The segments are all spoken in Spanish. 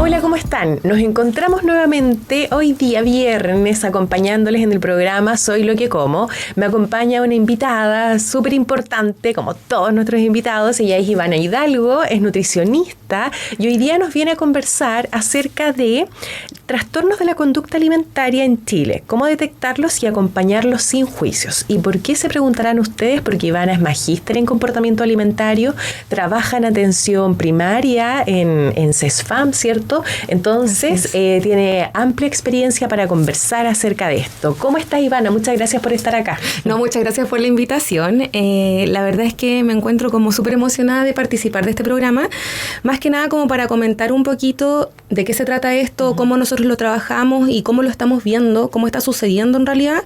Hola, ¿cómo están? Nos encontramos nuevamente hoy día viernes acompañándoles en el programa Soy lo que como. Me acompaña una invitada súper importante, como todos nuestros invitados. Ella es Ivana Hidalgo, es nutricionista y hoy día nos viene a conversar acerca de trastornos de la conducta alimentaria en Chile, cómo detectarlos y acompañarlos sin juicios. ¿Y por qué se preguntarán ustedes? Porque Ivana es magíster en comportamiento alimentario, trabaja en atención primaria en CESFAM, ¿cierto? Entonces, tiene amplia experiencia para conversar acerca de esto. ¿Cómo estás, Ivana? Muchas gracias por estar acá. No, muchas gracias por la invitación. La verdad es que me encuentro como súper emocionada de participar de este programa, más que nada como para comentar un poquito de qué se trata esto, cómo nosotros lo trabajamos y cómo lo estamos viendo, cómo está sucediendo en realidad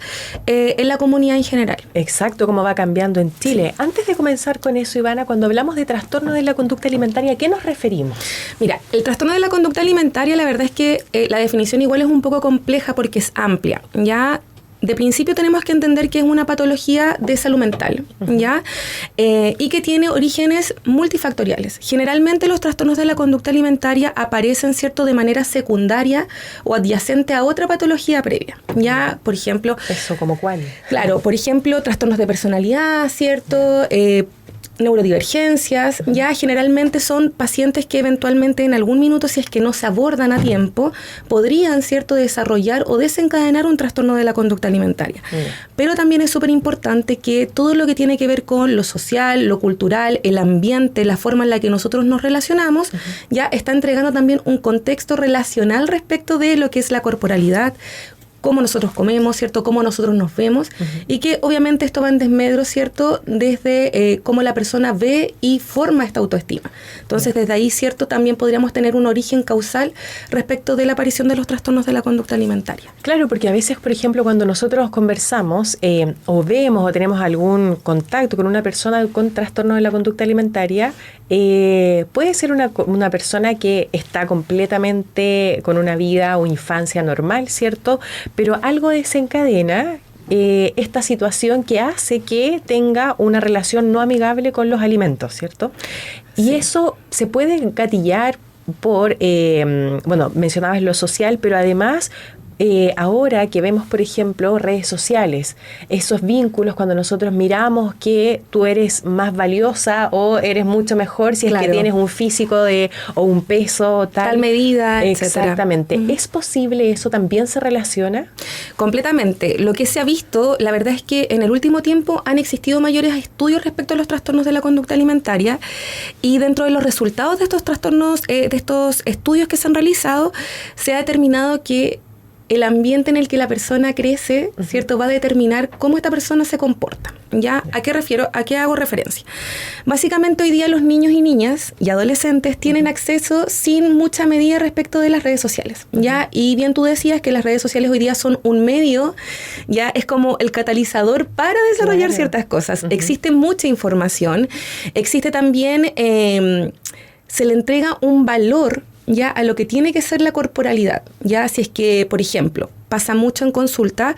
en la comunidad en general. Exacto, cómo va cambiando en Chile. Sí. Antes de comenzar con eso, Ivana, cuando hablamos de trastorno de la conducta alimentaria, ¿a qué nos referimos? Mira, el trastorno de la conducta alimentaria, la verdad es que la definición igual es un poco compleja porque es amplia, ¿ya? De principio tenemos que entender que es una patología de salud mental, ¿ya? Y que tiene orígenes multifactoriales. Generalmente los trastornos de la conducta alimentaria aparecen, ¿cierto?, de manera secundaria o adyacente a otra patología previa, ¿ya? Por ejemplo... ¿Eso como cuál? Claro, por ejemplo, trastornos de personalidad, ¿cierto?, neurodivergencias, ya generalmente son pacientes que eventualmente en algún minuto, si es que no se abordan a tiempo, podrían, ¿cierto?, desarrollar o desencadenar un trastorno de la conducta alimentaria. Pero también es súper importante que todo lo que tiene que ver con lo social, lo cultural, el ambiente, la forma en la que nosotros nos relacionamos, ya está entregando también un contexto relacional respecto de lo que es la corporalidad, cómo nosotros comemos, ¿cierto?, cómo nosotros nos vemos, y que obviamente esto va en desmedro, ¿cierto?, desde cómo la persona ve y forma esta autoestima. Entonces, desde ahí, ¿cierto?, también podríamos tener un origen causal respecto de la aparición de los trastornos de la conducta alimentaria. Claro, porque a veces, por ejemplo, cuando nosotros conversamos o vemos o tenemos algún contacto con una persona con trastorno de la conducta alimentaria, puede ser una persona que está completamente con una vida o infancia normal, ¿cierto?, pero algo desencadena esta situación que hace que tenga una relación no amigable con los alimentos, ¿cierto? Sí. Y eso se puede engatillar por, bueno, mencionabas lo social, pero además... ahora que vemos, por ejemplo, redes sociales, esos vínculos cuando nosotros miramos que tú eres más valiosa o eres mucho mejor si es que tienes un físico o un peso tal medida, etcétera. Exactamente. ¿Es posible eso? ¿También se relaciona? Completamente. Lo que se ha visto, la verdad es que en el último tiempo han existido mayores estudios respecto a los trastornos de la conducta alimentaria, y dentro de los resultados de estos trastornos, de estos estudios que se han realizado, se ha determinado que el ambiente en el que la persona crece, ¿cierto?, va a determinar cómo esta persona se comporta. ¿Ya? ¿A qué refiero? ¿A qué hago referencia? Básicamente hoy día los niños y niñas y adolescentes tienen acceso sin mucha medida respecto de las redes sociales, ¿ya? Y bien tú decías que las redes sociales hoy día son un medio, ya es como el catalizador para desarrollar ciertas cosas. Existe mucha información, existe también, se le entrega un valor ya a lo que tiene que ser la corporalidad, ya si es que, por ejemplo, pasa mucho en consulta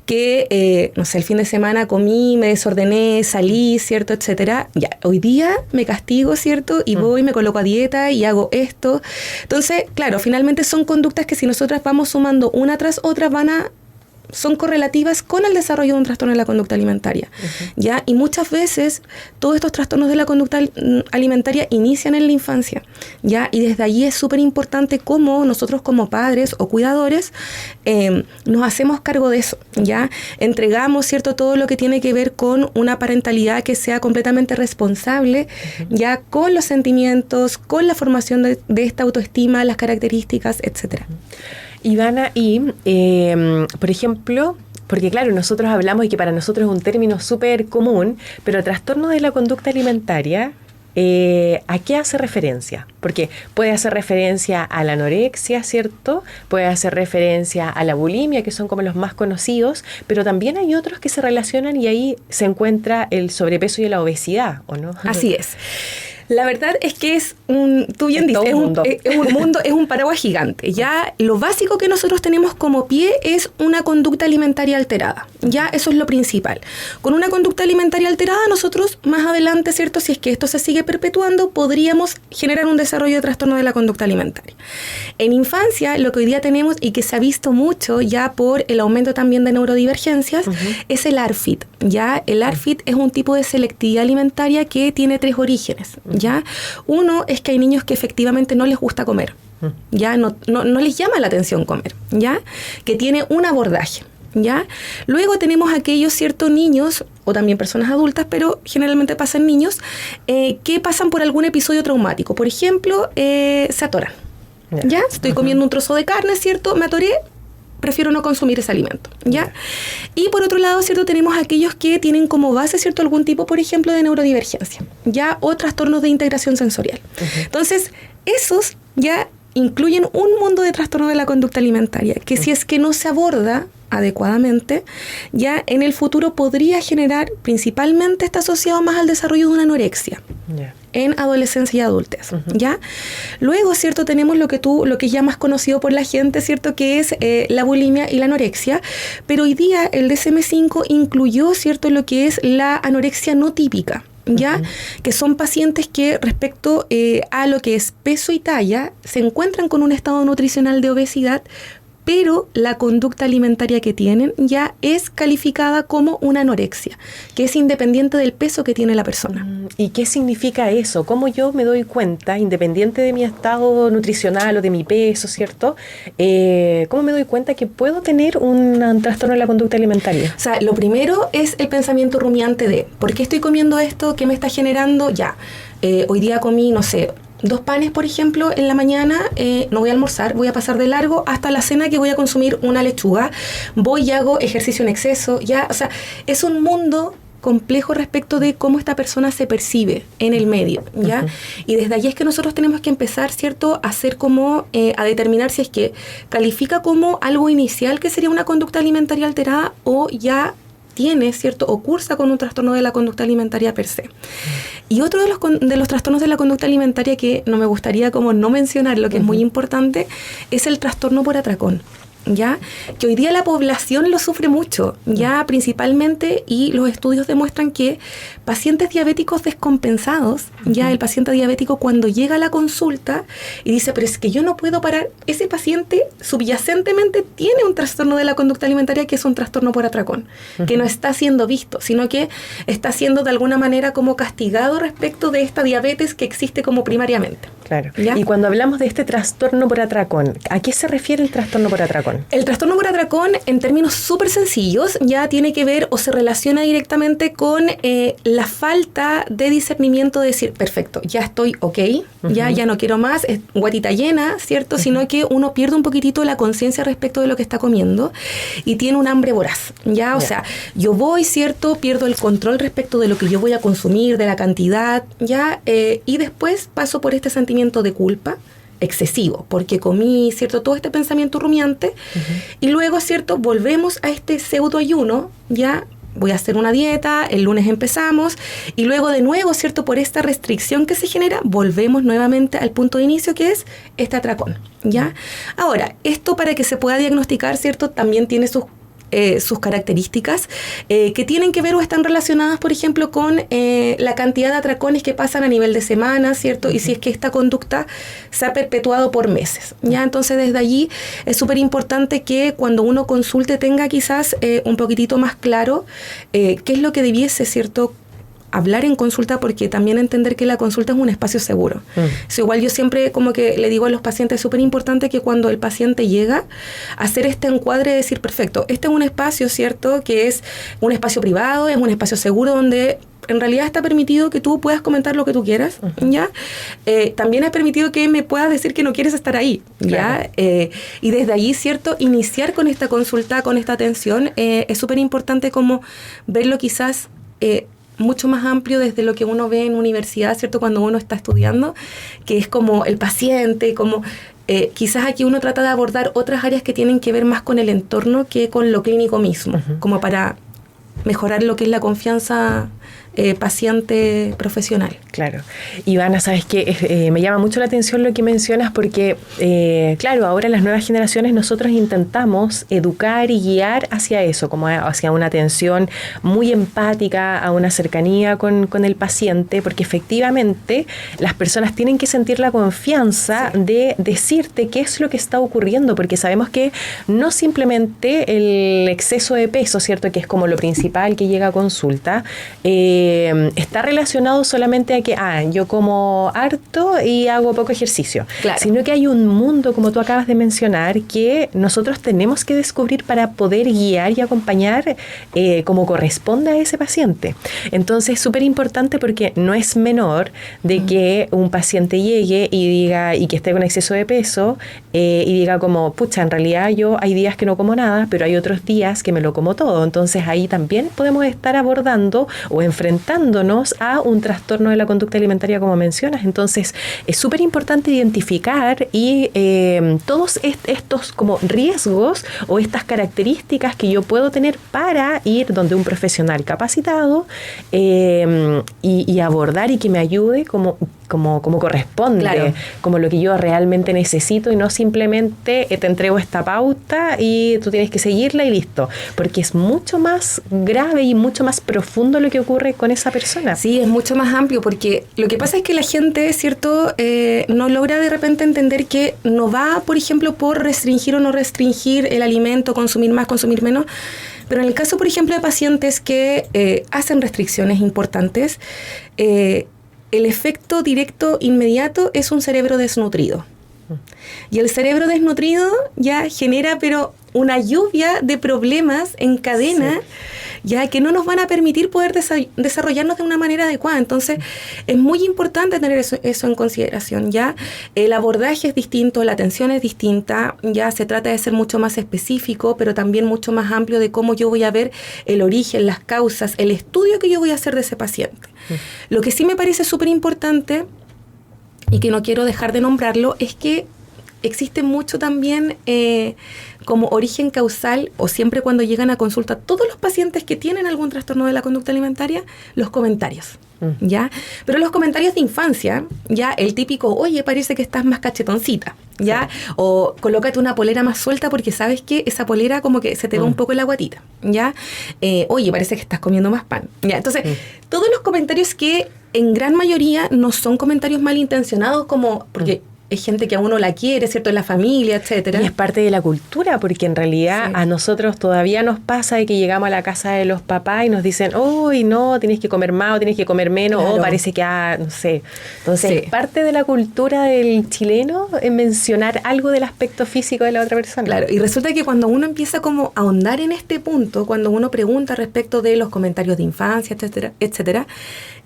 que, no sé, el fin de semana comí, me desordené, salí, ¿cierto?, etcétera. Ya, hoy día me castigo, ¿cierto?, y voy, me coloco a dieta y hago esto. Entonces, claro, finalmente son conductas que si nosotras vamos sumando una tras otra son correlativas con el desarrollo de un trastorno de la conducta alimentaria, ¿ya? Y muchas veces todos estos trastornos de la conducta alimentaria inician en la infancia, ¿ya? Y desde allí es súper importante cómo nosotros como padres o cuidadores nos hacemos cargo de eso, ¿ya? Entregamos, ¿cierto?, todo lo que tiene que ver con una parentalidad que sea completamente responsable, ¿ya?, con los sentimientos, con la formación de esta autoestima, las características, etcétera. Ivana, y por ejemplo, porque claro, nosotros hablamos y que para nosotros es un término súper común, pero trastorno de la conducta alimentaria, ¿a qué hace referencia? Porque puede hacer referencia a la anorexia, ¿cierto? Puede hacer referencia a la bulimia, que son como los más conocidos, pero también hay otros que se relacionan y ahí se encuentra el sobrepeso y la obesidad, ¿o no? Así es. La verdad es que tú bien dices, es un mundo, es un paraguas gigante. Ya lo básico que nosotros tenemos como pie es una conducta alimentaria alterada. Ya eso es lo principal. Con una conducta alimentaria alterada, nosotros más adelante, ¿cierto? Si es que esto se sigue perpetuando, podríamos generar un desarrollo de trastorno de la conducta alimentaria. En infancia, lo que hoy día tenemos y que se ha visto mucho ya por el aumento también de neurodivergencias, es el ARFID. Ya el ARFID es un tipo de selectividad alimentaria que tiene 3 orígenes. ¿Ya? Uno es que hay niños que efectivamente no les gusta comer, ¿ya? No les llama la atención comer, ¿ya? Que tiene un abordaje, ¿ya? Luego tenemos aquellos ciertos niños, o también personas adultas, pero generalmente pasan niños, que pasan por algún episodio traumático. Por ejemplo, se atoran, ¿ya? Estoy comiendo un trozo de carne, ¿cierto? Me atoré, prefiero no consumir ese alimento, ¿ya? Y por otro lado, ¿cierto? Tenemos aquellos que tienen como base, ¿cierto? Algún tipo, por ejemplo, de neurodivergencia, ¿ya? O trastornos de integración sensorial. Entonces, esos ya incluyen un mundo de trastornos de la conducta alimentaria, que si es que no se aborda adecuadamente, ya en el futuro podría generar, principalmente está asociado más al desarrollo de una anorexia. En adolescencia y adultez, ¿ya? Luego, ¿cierto? Tenemos lo que es ya más conocido por la gente, ¿cierto? Que es la bulimia y la anorexia, pero hoy día el DSM-5 incluyó, ¿cierto? Lo que es la anorexia no típica, ¿ya? Que son pacientes que respecto a lo que es peso y talla, se encuentran con un estado nutricional de obesidad, pero la conducta alimentaria que tienen ya es calificada como una anorexia, que es independiente del peso que tiene la persona. ¿Y qué significa eso? ¿Cómo yo me doy cuenta, independiente de mi estado nutricional o de mi peso, ¿cierto? ¿Cómo me doy cuenta que puedo tener un trastorno de la conducta alimentaria? O sea, lo primero es el pensamiento rumiante de ¿por qué estoy comiendo esto? ¿Qué me está generando? Ya, hoy día comí, no sé, 2 panes, por ejemplo, en la mañana, no voy a almorzar, voy a pasar de largo hasta la cena que voy a consumir una lechuga, voy y hago ejercicio en exceso, ya, o sea, es un mundo complejo respecto de cómo esta persona se percibe en el medio, ¿ya? Y desde allí es que nosotros tenemos que empezar, ¿cierto?, a hacer como, a determinar si es que califica como algo inicial, que sería una conducta alimentaria alterada, o ya tiene, ¿cierto?, o cursa con un trastorno de la conducta alimentaria per se. Y otro de los trastornos de la conducta alimentaria que no me gustaría como no mencionar, lo que es muy importante, es el trastorno por atracón, ¿ya? Que hoy día la población lo sufre mucho, ya principalmente, y los estudios demuestran que pacientes diabéticos descompensados, ya el paciente diabético cuando llega a la consulta y dice, pero es que yo no puedo parar, ese paciente subyacentemente tiene un trastorno de la conducta alimentaria que es un trastorno por atracón, que no está siendo visto, sino que está siendo de alguna manera como castigado respecto de esta diabetes que existe como primariamente. Claro. ¿Ya? Y cuando hablamos de este trastorno por atracón, ¿a qué se refiere el trastorno por atracón? El trastorno por atracón, en términos súper sencillos, ya tiene que ver o se relaciona directamente con la falta de discernimiento de decir, perfecto, ya estoy ok, ya no quiero más, es guatita llena, ¿cierto? Sino que uno pierde un poquitito la conciencia respecto de lo que está comiendo y tiene un hambre voraz, ¿ya? O sea, yo voy, ¿cierto? Pierdo el control respecto de lo que yo voy a consumir, de la cantidad, ¿ya? Y después paso por este sentimiento de culpa excesivo, porque comí, ¿cierto?, todo este pensamiento rumiante, y luego, ¿cierto?, volvemos a este pseudo ayuno, ya voy a hacer una dieta, el lunes empezamos, y luego de nuevo, ¿cierto?, por esta restricción que se genera, volvemos nuevamente al punto de inicio, que es este atracón, ¿ya? Ahora, esto para que se pueda diagnosticar, ¿cierto?, también tiene sus características que tienen que ver o están relacionadas, por ejemplo, con la cantidad de atracones que pasan a nivel de semanas, ¿cierto? Y si es que esta conducta se ha perpetuado por meses, ¿ya? Entonces, desde allí es súper importante que cuando uno consulte tenga quizás un poquitito más claro qué es lo que debiese, ¿cierto?, hablar en consulta, porque también entender que la consulta es un espacio seguro. Igual yo siempre como que le digo a los pacientes, es súper importante que cuando el paciente llega, hacer este encuadre, decir, perfecto, este es un espacio, ¿cierto?, que es un espacio privado, es un espacio seguro donde en realidad está permitido que tú puedas comentar lo que tú quieras, ¿ya? También es permitido que me puedas decir que no quieres estar ahí, ¿ya? Claro. Y desde allí, ¿cierto?, iniciar con esta consulta, con esta atención, es súper importante como verlo quizás mucho más amplio desde lo que uno ve en universidad, ¿cierto?, cuando uno está estudiando, que es como el paciente, como quizás aquí uno trata de abordar otras áreas que tienen que ver más con el entorno que con lo clínico mismo, como para mejorar lo que es la confianza paciente profesional. Claro. Ivana, sabes que me llama mucho la atención lo que mencionas porque, claro, ahora en las nuevas generaciones nosotros intentamos educar y guiar hacia eso, como hacia una atención muy empática, a una cercanía con el paciente, porque efectivamente las personas tienen que sentir la confianza de decirte qué es lo que está ocurriendo, porque sabemos que no simplemente el exceso de peso, ¿cierto?, que es como lo principal que llega a consulta, está relacionado solamente a que yo como harto y hago poco ejercicio, claro, sino que hay un mundo, como tú acabas de mencionar, que nosotros tenemos que descubrir para poder guiar y acompañar como corresponde a ese paciente. Entonces es súper importante porque no es menor de que un paciente llegue y diga, y que esté con exceso de peso, y diga como, pucha, en realidad yo hay días que no como nada, pero hay otros días que me lo como todo. Entonces ahí también podemos estar abordando o enfrentándonos a un trastorno de la conducta alimentaria, como mencionas. Entonces es súper importante identificar y todos estos como riesgos o estas características que yo puedo tener para ir donde un profesional capacitado y abordar y que me ayude como corresponde, claro, como lo que yo realmente necesito y no simplemente te entrego esta pauta y tú tienes que seguirla y listo, porque es mucho más grave y mucho más profundo lo que ocurre con esa persona. Sí, es mucho más amplio, porque lo que pasa es que la gente, ¿cierto?, no logra de repente entender que no va, por ejemplo, por restringir o no restringir el alimento, consumir más, consumir menos. Pero en el caso, por ejemplo, de pacientes que hacen restricciones importantes, el efecto directo inmediato es un cerebro desnutrido. Y el cerebro desnutrido ya genera, pero una lluvia de problemas en cadena, sí, ya que no nos van a permitir poder desarrollarnos de una manera adecuada. Entonces, es muy importante tener eso en consideración. Ya el abordaje es distinto, la atención es distinta, ya se trata de ser mucho más específico, pero también mucho más amplio de cómo yo voy a ver el origen, las causas, el estudio que yo voy a hacer de ese paciente. Lo que sí me parece súper importante y que no quiero dejar de nombrarlo es que existe mucho también como origen causal, o siempre cuando llegan a consulta todos los pacientes que tienen algún trastorno de la conducta alimentaria, los comentarios, ¿ya? Pero los comentarios de infancia, ya el típico, oye, parece que estás más cachetoncita, ¿ya? Sí. O colócate una polera más suelta porque sabes que esa polera como que se te va un poco en la guatita, ¿ya? Oye, parece que estás comiendo más pan, ¿ya? Entonces, todos los comentarios que en gran mayoría no son comentarios malintencionados, como porque es gente que a uno la quiere, ¿cierto?, en la familia, etcétera. Y es parte de la cultura, porque en realidad sí, a nosotros todavía nos pasa de que llegamos a la casa de los papás y nos dicen, uy, no, tienes que comer más o tienes que comer menos, claro, o parece que, no sé. Entonces, sí, es parte de la cultura del chileno en mencionar algo del aspecto físico de la otra persona. Claro, y resulta que cuando uno empieza como a ahondar en este punto, cuando uno pregunta respecto de los comentarios de infancia, etcétera, etcétera,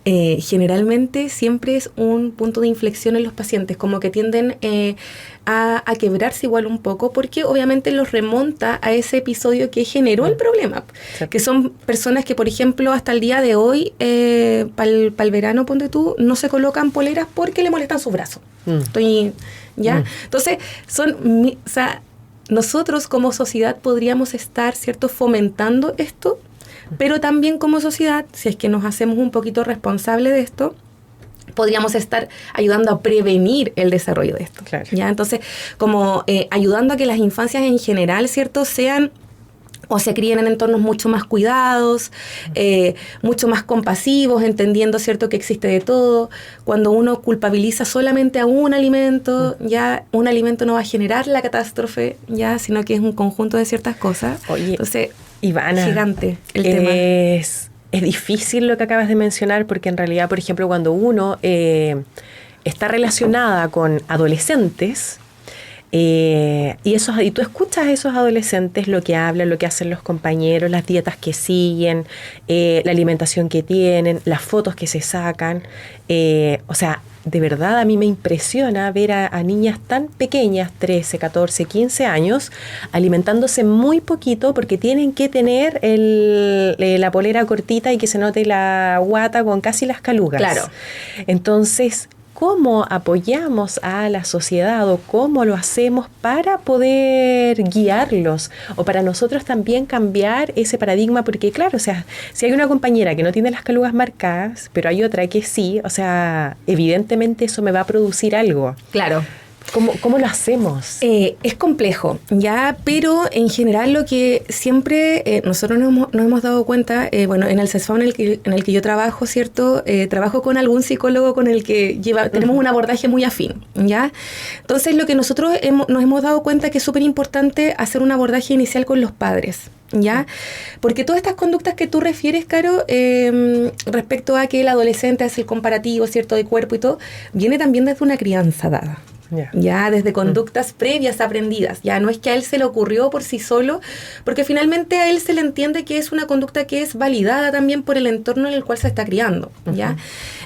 generalmente siempre es un punto de inflexión en los pacientes, como que tienden a quebrarse igual un poco, porque obviamente los remonta a ese episodio que generó el problema, sí, que son personas que, por ejemplo, hasta el día de hoy, para el verano, ponte tú, no se colocan poleras porque le molestan sus brazos. ¿Ya? Entonces, o sea, nosotros como sociedad podríamos estar, ¿cierto?, fomentando esto, pero también como sociedad, si es que nos hacemos un poquito responsables de esto, podríamos estar ayudando a prevenir el desarrollo de esto. Claro. ¿Ya? Entonces, como ayudando a que las infancias en general, ¿cierto?, sean o se críen en entornos mucho más cuidados, mucho más compasivos, entendiendo, ¿cierto?, que existe de todo. Cuando uno culpabiliza solamente a un alimento, ya un alimento no va a generar la catástrofe, ya, sino que es un conjunto de ciertas cosas. Oye, entonces, Ivana, gigante el tema. Es difícil lo que acabas de mencionar, porque en realidad, por ejemplo, cuando uno está relacionada con adolescentes, y tú escuchas a esos adolescentes lo que hablan, lo que hacen los compañeros, las dietas que siguen, la alimentación que tienen, las fotos que se sacan, o sea, de verdad a mí me impresiona ver a niñas tan pequeñas, 13, 14, 15 años, alimentándose muy poquito porque tienen que tener la polera cortita y que se note la guata con casi las calugas. Claro. Entonces, cómo apoyamos a la sociedad o cómo lo hacemos para poder guiarlos o para nosotros también cambiar ese paradigma, porque claro, o sea, si hay una compañera que no tiene las calugas marcadas, pero hay otra que sí, o sea, evidentemente eso me va a producir algo. Claro. ¿Cómo lo hacemos? Es complejo, ya, pero en general lo que siempre nosotros nos hemos dado cuenta, bueno, en el CESFAM en el que yo trabajo, ¿cierto? Trabajo con algún psicólogo con el que tenemos un abordaje muy afín, ¿ya? Entonces lo que nosotros nos hemos dado cuenta es que es súper importante hacer un abordaje inicial con los padres, ¿ya? Porque todas estas conductas que tú refieres, Caro, respecto a que el adolescente hace el comparativo, ¿cierto?, de cuerpo y todo, viene también desde una crianza dada. Ya desde conductas previas aprendidas, ya no es que a él se le ocurrió por sí solo, porque finalmente a él se le entiende que es una conducta que es validada también por el entorno en el cual se está criando, ¿ya?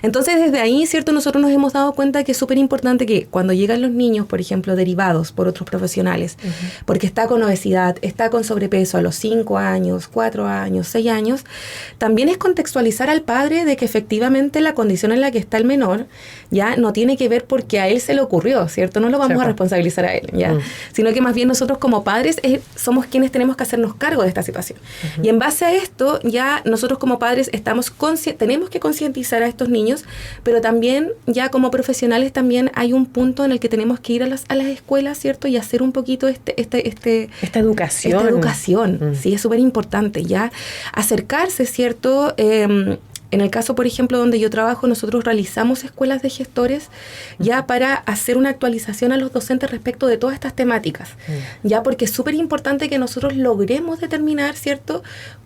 Entonces desde ahí, ¿cierto?, nosotros nos hemos dado cuenta que es súper importante que cuando llegan los niños, por ejemplo, derivados por otros profesionales, porque está con obesidad, está con sobrepeso a los 5 años, 4 años, 6 años, también es contextualizar al padre de que efectivamente la condición en la que está el menor ya no tiene que ver porque a él se le ocurrió, ¿cierto? No lo vamos a responsabilizar a él, ¿ya? Sino que más bien nosotros como padres somos quienes tenemos que hacernos cargo de esta situación. Y en base a esto, ya nosotros como padres tenemos que concientizar a estos niños, pero también ya como profesionales también hay un punto en el que tenemos que ir a las escuelas, ¿cierto? Y hacer un poquito esta educación. Esta educación, sí, es súper importante, ya. Acercarse, ¿cierto? En el caso, por ejemplo, donde yo trabajo, nosotros realizamos escuelas de gestores ya para hacer una actualización a los docentes respecto de todas estas temáticas, ya porque es súper importante que nosotros logremos determinar, ¿cierto?,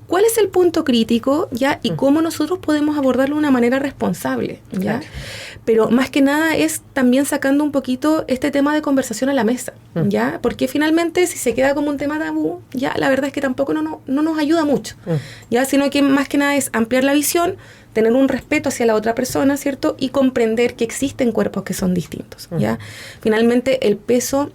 cuál es el punto crítico, ya, y cómo nosotros podemos abordarlo de una manera responsable, ya. Claro. Pero más que nada es también sacando un poquito este tema de conversación a la mesa, ya, porque finalmente si se queda como un tema tabú, ya, la verdad es que tampoco no nos ayuda mucho, ya, sino que más que nada es ampliar la visión, tener un respeto hacia la otra persona, ¿cierto?, y comprender que existen cuerpos que son distintos, ya. Finalmente el peso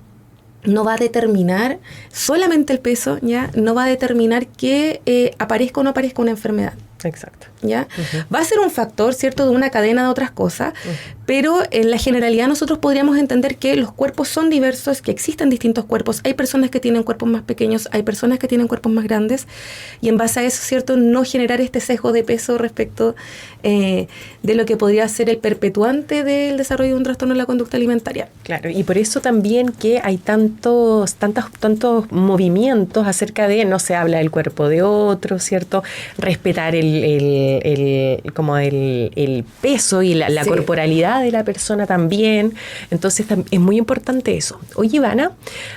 no va a determinar, solamente el peso, ya, no va a determinar que aparezca o no aparezca una enfermedad. Exacto. ¿Ya? Va a ser un factor, ¿cierto?, de una cadena de otras cosas, pero en la generalidad nosotros podríamos entender que los cuerpos son diversos, que existen distintos cuerpos. Hay personas que tienen cuerpos más pequeños, hay personas que tienen cuerpos más grandes, y en base a eso, ¿cierto?, no generar este sesgo de peso respecto de lo que podría ser el perpetuante del desarrollo de un trastorno de la conducta alimentaria. Claro, y por eso también que hay tantos movimientos acerca de no se habla del cuerpo de otro, ¿cierto? Respetar el peso y la corporalidad de la persona también. Entonces es muy importante eso. Oye, Ivana,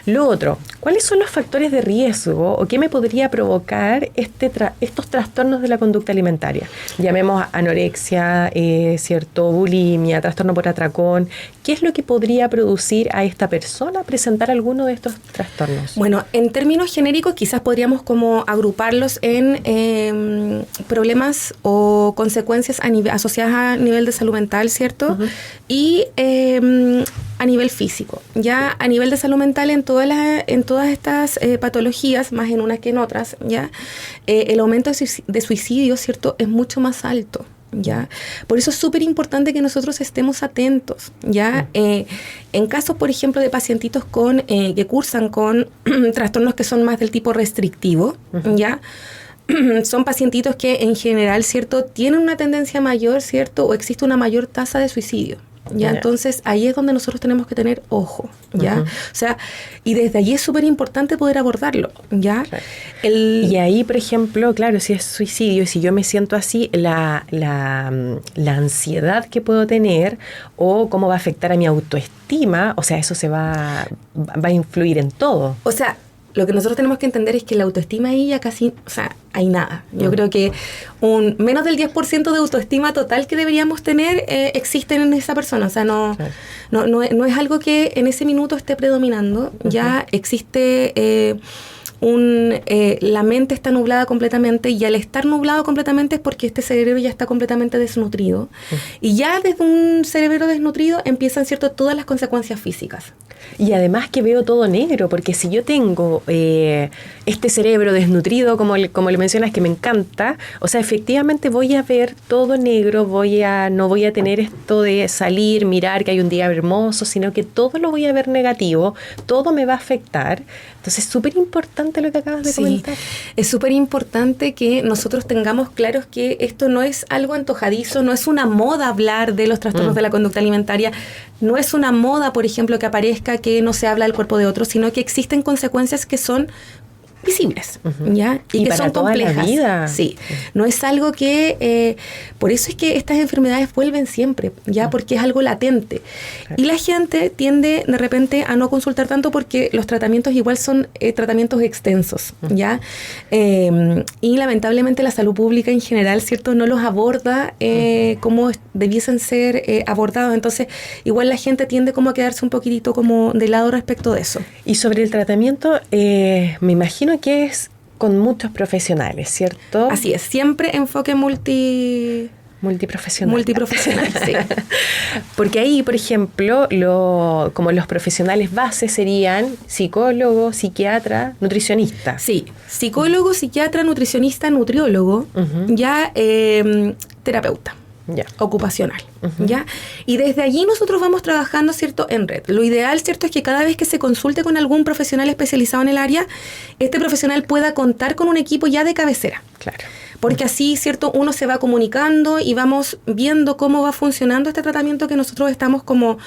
lo otro, ¿cuáles son los factores de riesgo o qué me podría provocar estos trastornos de la conducta alimentaria? Llamemos anorexia, cierto, bulimia, trastorno por atracón. ¿Qué es lo que podría producir a esta persona presentar alguno de estos trastornos? Bueno, en términos genéricos quizás podríamos como agruparlos en problemas o consecuencias asociadas a nivel de salud mental, ¿cierto? Y a nivel físico. Ya a nivel de salud mental en todas estas patologías, más en unas que en otras, ya el aumento de suicidio, ¿cierto?, es mucho más alto. ¿Ya? Por eso es súper importante que nosotros estemos atentos, ¿ya? En casos, por ejemplo, de pacientitos que cursan con trastornos que son más del tipo restrictivo, ¿ya? Son pacientitos que en general, ¿cierto?, tienen una tendencia mayor, ¿cierto?, o existe una mayor tasa de suicidio. ¿Ya? Entonces, ahí es donde nosotros tenemos que tener ojo, ¿ya? O sea, y desde allí es súper importante poder abordarlo, ¿ya? Claro. Y ahí, por ejemplo, claro, si es suicidio, si yo me siento así, la ansiedad que puedo tener o cómo va a afectar a mi autoestima, o sea, eso va a influir en todo. O sea, lo que nosotros tenemos que entender es que la autoestima ahí ya casi, o sea, hay nada. Yo creo que menos del 10% de autoestima total que deberíamos tener existe en esa persona. O sea, no es algo que en ese minuto esté predominando. Ya existe la mente está nublada completamente, y al estar nublado completamente es porque este cerebro ya está completamente desnutrido. Y ya desde un cerebro desnutrido empiezan, ¿cierto?, todas las consecuencias físicas. Y además que veo todo negro, porque si yo tengo este cerebro desnutrido, como le mencionas, que me encanta, o sea, efectivamente voy a ver todo negro, no voy a tener esto de salir, mirar que hay un día hermoso, sino que todo lo voy a ver negativo, todo me va a afectar. Entonces es súper importante lo que acabas de comentar. Es súper importante que nosotros tengamos claros que esto no es algo antojadizo, no es una moda hablar de los trastornos de la conducta alimentaria, no es una moda, por ejemplo, que aparezca que no se habla del cuerpo de otros, sino que existen consecuencias que son visibles, ¿ya? Y que para son toda complejas. La vida. Sí, no es algo que... por eso es que estas enfermedades vuelven siempre, ¿ya? Porque es algo latente. Claro. Y la gente tiende de repente a no consultar tanto porque los tratamientos igual son tratamientos extensos, ¿ya? Y lamentablemente la salud pública en general, ¿cierto? No los aborda como debiesen ser abordados. Entonces, igual la gente tiende como a quedarse un poquitito como de lado respecto de eso. Y sobre el tratamiento, me imagino que es con muchos profesionales, ¿cierto? Así es, siempre enfoque multiprofesional, sí. Porque ahí, por ejemplo, como los profesionales base serían psicólogo, psiquiatra, nutricionista. Sí, psicólogo, psiquiatra, nutricionista, nutriólogo, ya terapeuta. Ya. Ocupacional, ¿ya? Y desde allí nosotros vamos trabajando, ¿cierto?, en red. Lo ideal, ¿cierto?, es que cada vez que se consulte con algún profesional especializado en el área, este profesional pueda contar con un equipo ya de cabecera. Claro. Porque así, ¿cierto?, uno se va comunicando y vamos viendo cómo va funcionando este tratamiento que nosotros estamos como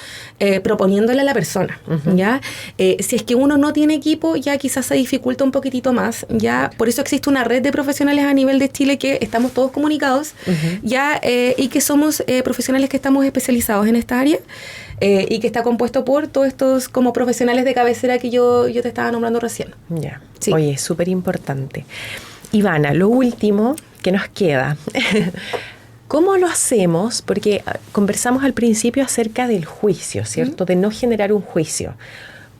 proponiéndole a la persona, ¿ya? Si es que uno no tiene equipo, ya quizás se dificulta un poquitito más, ¿ya? Por eso existe una red de profesionales a nivel de Chile que estamos todos comunicados, ¿ya? Y que somos profesionales que estamos especializados en esta área y que está compuesto por todos estos como profesionales de cabecera que yo te estaba nombrando recién. Ya. Sí. Oye, súper importante. Ivana, lo último que nos queda, ¿cómo lo hacemos? Porque conversamos al principio acerca del juicio, ¿cierto? De no generar un juicio.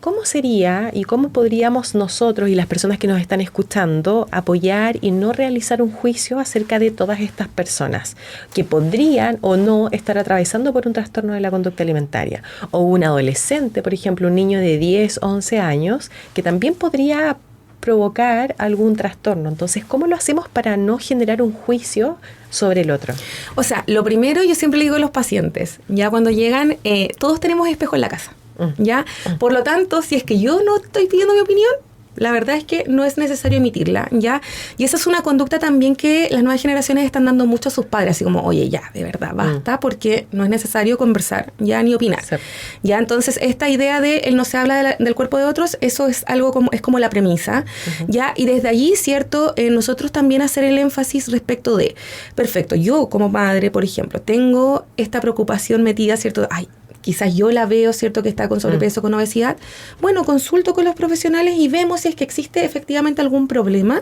¿Cómo sería y cómo podríamos nosotros y las personas que nos están escuchando apoyar y no realizar un juicio acerca de todas estas personas que podrían o no estar atravesando por un trastorno de la conducta alimentaria? O un adolescente, por ejemplo, un niño de 10, 11 años, que también podría provocar algún trastorno. Entonces, ¿cómo lo hacemos para no generar un juicio sobre el otro? O sea, lo primero yo siempre le digo a los pacientes, ya cuando llegan, todos tenemos espejo en la casa, ¿ya? Por lo tanto, si es que yo no estoy pidiendo mi opinión, la verdad es que no es necesario emitirla, ¿ya? Y esa es una conducta también que las nuevas generaciones están dando mucho a sus padres, así como, oye, ya, de verdad, basta, porque no es necesario conversar, ya, ni opinar. Sí. Ya, entonces, esta idea de él no se habla del cuerpo de otros, eso es algo como la premisa, ¿ya? Y desde allí, ¿cierto? Nosotros también hacer el énfasis respecto de, perfecto, yo como madre, por ejemplo, tengo esta preocupación metida, ¿cierto? Ay, quizás yo la veo, ¿cierto?, que está con sobrepeso, con obesidad. Bueno, consulto con los profesionales y vemos si es que existe efectivamente algún problema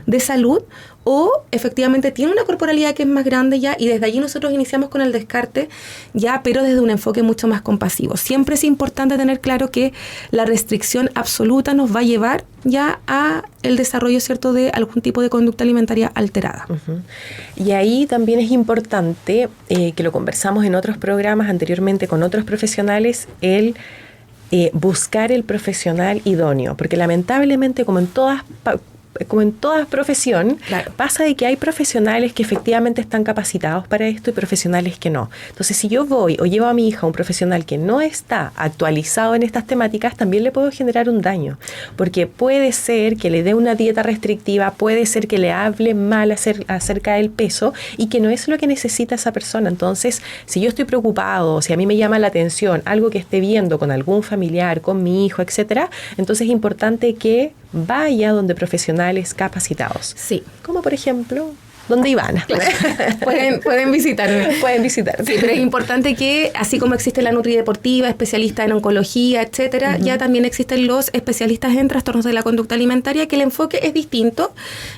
de salud o efectivamente tiene una corporalidad que es más grande ya, y desde allí nosotros iniciamos con el descarte ya, pero desde un enfoque mucho más compasivo. Siempre es importante tener claro que la restricción absoluta nos va a llevar ya a el desarrollo, ¿cierto?, de algún tipo de conducta alimentaria alterada. Y ahí también es importante, que lo conversamos en otros programas anteriormente con otros profesionales, el buscar el profesional idóneo, porque lamentablemente, como en toda profesión, claro, pasa de que hay profesionales que efectivamente están capacitados para esto y profesionales que no. Entonces, si yo voy o llevo a mi hija a un profesional que no está actualizado en estas temáticas, también le puedo generar un daño, porque puede ser que le dé una dieta restrictiva, puede ser que le hable mal acerca del peso y que no es lo que necesita esa persona. Entonces, si yo estoy preocupado, si a mí me llama la atención algo que esté viendo con algún familiar, con mi hijo, etcétera, entonces es importante que vaya donde profesionales capacitados. Sí. Como por ejemplo, donde Ivana. Claro. Pueden visitarme. Pueden visitarme. Sí, pero es importante que, así como existe la nutrideportiva, especialista en oncología, etcétera, ya también existen los especialistas en trastornos de la conducta alimentaria, que el enfoque es distinto,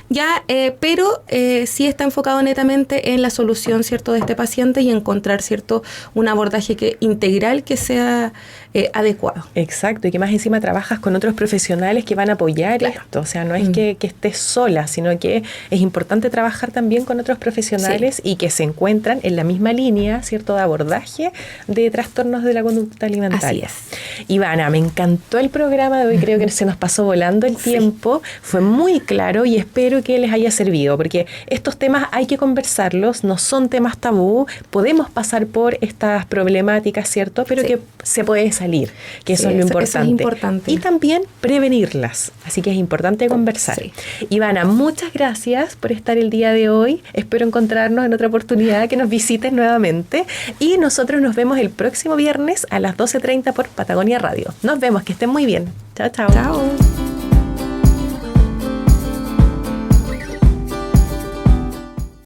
ya, pero sí está enfocado netamente en la solución, ¿cierto?, de este paciente y encontrar, ¿cierto?, un abordaje integral que sea adecuado. Exacto, y que más encima trabajas con otros profesionales que van a apoyar esto. O sea, no es que estés sola, sino que es importante trabajar también también con otros profesionales y que se encuentran en la misma línea, ¿cierto?, de abordaje de trastornos de la conducta alimentaria. Así es. Ivana, me encantó el programa de hoy, creo que se nos pasó volando el tiempo, fue muy claro y espero que les haya servido, porque estos temas hay que conversarlos, no son temas tabú, podemos pasar por estas problemáticas, ¿cierto?, pero que se puede salir, que eso es lo importante. Eso es importante. Y también prevenirlas, así que es importante conversar. Sí. Ivana, muchas gracias por estar el día de hoy, espero encontrarnos en otra oportunidad, que nos visites nuevamente y nosotros nos vemos el próximo viernes a las 12:30 por Patagonia Radio. Nos vemos, que estén muy bien. Chao, chao. Chao.